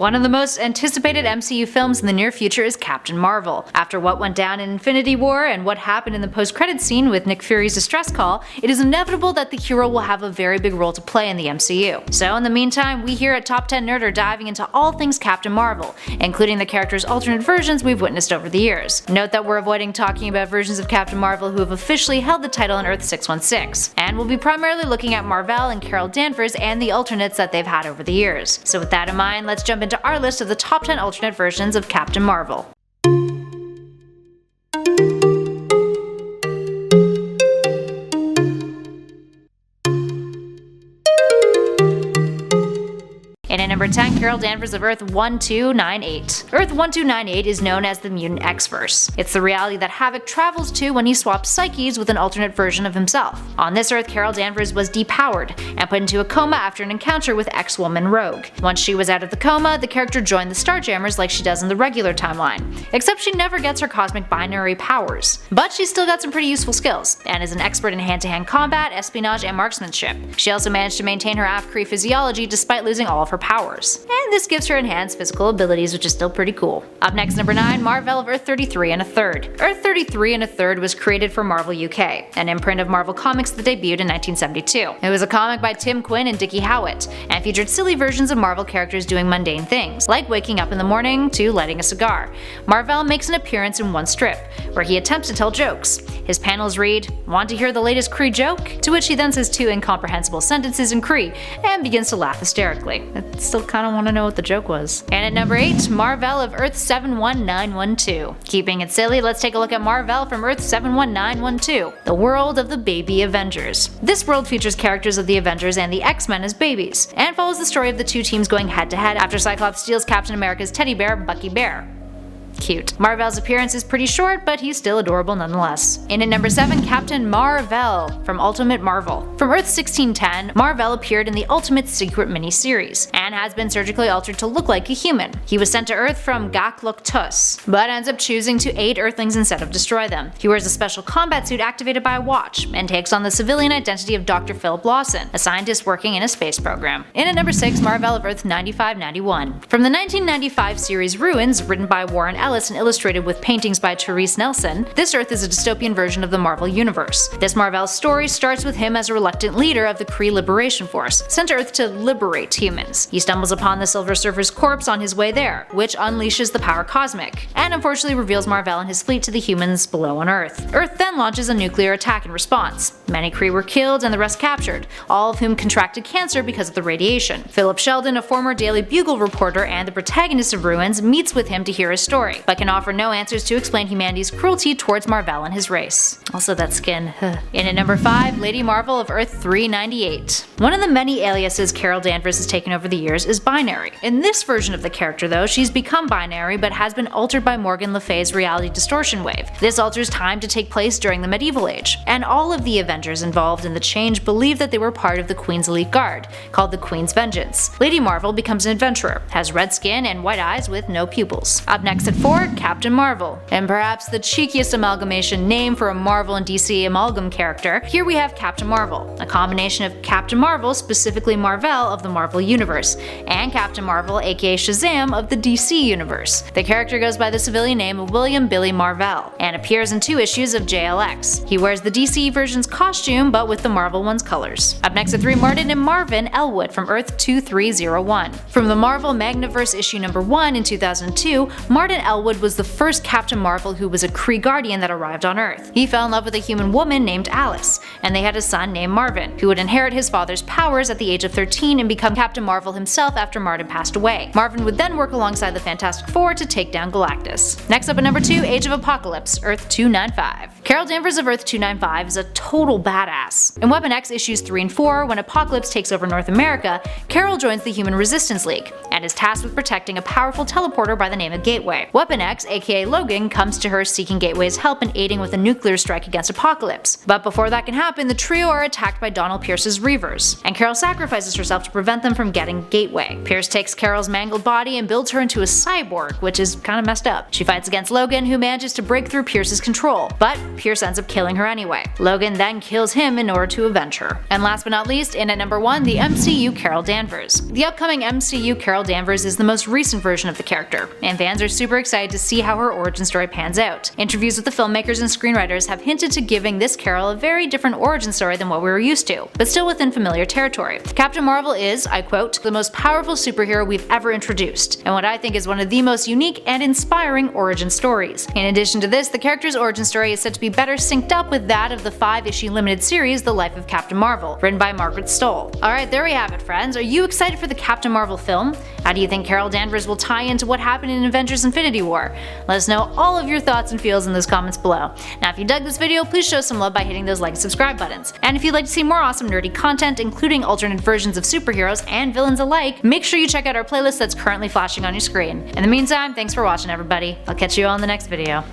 One of the most anticipated MCU films in the near future is Captain Marvel. After what went down in Infinity War and what happened in the post-credits scene with Nick Fury's distress call, it is inevitable that the hero will have a very big role to play in the MCU. So in the meantime, we here at Top 10 Nerd are diving into all things Captain Marvel, including the character's alternate versions we've witnessed over the years. Note that we're avoiding talking about versions of Captain Marvel who have officially held the title on Earth 616, and we'll be primarily looking at Mar-Vell and Carol Danvers and the alternates that they've had over the years. So with that in mind, let's jump into our list of the top 10 alternate versions of Captain Marvel. And at number 10, Carol Danvers of Earth 1298. Earth 1298 is known as the Mutant X-Verse. It's the reality that Havoc travels to when he swaps psyches with an alternate version of himself. On this Earth, Carol Danvers was depowered and put into a coma after an encounter with X-Woman Rogue. Once she was out of the coma, the character joined the Starjammers like she does in the regular timeline, except she never gets her cosmic binary powers. But she's still got some pretty useful skills, and is an expert in hand-to-hand combat, espionage, and marksmanship. She also managed to maintain her AFCRE physiology despite losing all of her powers, and this gives her enhanced physical abilities, which is still pretty cool. Up next, number 9, Mar-Vell of Earth 33 1/3. Earth 33 1/3 was created for Marvel UK, an imprint of Marvel Comics that debuted in 1972. It was a comic by Tim Quinn and Dickie Howitt, and featured silly versions of Marvel characters doing mundane things, like waking up in the morning to lighting a cigar. Mar-Vell makes an appearance in one strip, where he attempts to tell jokes. His panels read, "Want to hear the latest Kree joke?" To which he then says two incomprehensible sentences in Kree, and begins to laugh hysterically. I still kinda wanna know what the joke was. And at number 8, Mar-Vell of Earth 71912. Keeping it silly, let's take a look at Mar-Vell from Earth 71912, the world of the baby Avengers. This world features characters of the Avengers and the X-Men as babies, and follows the story of the two teams going head-to-head after Cyclops steals Captain America's teddy bear, Bucky Bear. Cute. Mar-Vell's appearance is pretty short, but he's still adorable nonetheless. And at number 7, Captain Mar-Vell from Ultimate Marvel. From Earth 1610, Mar-Vell appeared in the Ultimate Secret miniseries, and has been surgically altered to look like a human. He was sent to Earth from Gak-Lok-Tus, but ends up choosing to aid Earthlings instead of destroy them. He wears a special combat suit activated by a watch, and takes on the civilian identity of Dr. Philip Lawson, a scientist working in a space program. And at number 6, Mar-Vell of Earth 9591. From the 1995 series Ruins, written by Warren Ellis and illustrated with paintings by Therese Nelson, this Earth is a dystopian version of the Marvel Universe. This Mar-Vell story starts with him as a reluctant leader of the Kree Liberation Force, sent to Earth to liberate humans. He stumbles upon the Silver Surfer's corpse on his way there, which unleashes the power cosmic, and unfortunately reveals Mar-Vell and his fleet to the humans below on Earth. Earth then launches a nuclear attack in response. Many Kree were killed and the rest captured, all of whom contracted cancer because of the radiation. Philip Sheldon, a former Daily Bugle reporter and the protagonist of Ruins, meets with him to hear his story, but can offer no answers to explain humanity's cruelty towards Mar-Vell and his race. Also that skin. And at number 5, Lady Marvel of Earth 398. One of the many aliases Carol Danvers has taken over the years is Binary. In this version of the character though, she's become binary but has been altered by Morgan Le Fay's reality distortion wave. This alters time to take place during the medieval age, and all of the Avengers involved in the change believe that they were part of the Queen's elite guard, called the Queen's Vengeance. Lady Marvel becomes an adventurer, has red skin and white eyes with no pupils. Up next at 4, Captain Marvel. And perhaps the cheekiest amalgamation name for a Marvel and DC amalgam character, here we have Captain Marvel, a combination of Captain Marvel, specifically Mar-Vell of the Marvel Universe, and Captain Marvel aka Shazam of the DC Universe. The character goes by the civilian name of William Billy Mar-Vell, and appears in 2 issues of JLX. He wears the DC version's costume, but with the Marvel one's colors. Up next at 3, Martin and Marvin Elwood from Earth 2301. From the Marvel Magnaverse issue number 1 in 2002, Martin Elwood was the first Captain Marvel who was a Kree Guardian that arrived on Earth. He fell in love with a human woman named Alice, and they had a son named Marvin, who would inherit his father's powers at the age of 13 and become Captain Marvel himself after Martin passed away. Marvin would then work alongside the Fantastic Four to take down Galactus. Next up at number 2, Age of Apocalypse, Earth 295. Carol Danvers of Earth 295 is a total badass. In Weapon X issues 3 and 4, when Apocalypse takes over North America, Carol joins the Human Resistance League, and is tasked with protecting a powerful teleporter by the name of Gateway. Weapon X, aka Logan, comes to her seeking Gateway's help in aiding with a nuclear strike against Apocalypse. But before that can happen, the trio are attacked by Donald Pierce's Reavers, and Carol sacrifices herself to prevent them from getting Gateway. Pierce takes Carol's mangled body and builds her into a cyborg, which is kinda messed up. She fights against Logan, who manages to break through Pierce's control, but Pierce ends up killing her anyway. Logan then kills him in order to avenge her. And last but not least, in at number 1, the MCU Carol Danvers. The upcoming MCU Carol Danvers is the most recent version of the character, and fans are super excited to see how her origin story pans out. Interviews with the filmmakers and screenwriters have hinted to giving this Carol a very different origin story than what we were used to, but still within familiar territory. Captain Marvel is, I quote, "the most powerful superhero we've ever introduced, and what I think is one of the most unique and inspiring origin stories." In addition to this, the character's origin story is said to be better synced up with that of the 5-issue limited series The Life of Captain Marvel, written by Margaret Stohl. Alright, there we have it, friends. Are you excited for the Captain Marvel film? How do you think Carol Danvers will tie into what happened in Avengers Infinity War? Let us know all of your thoughts and feels in those comments below. Now if you dug this video, please show some love by hitting those like and subscribe buttons. And if you'd like to see more awesome nerdy content, including alternate versions of superheroes and villains alike, make sure you check out our playlist that's currently flashing on your screen. In the meantime, thanks for watching everybody. I'll catch you all in the next video.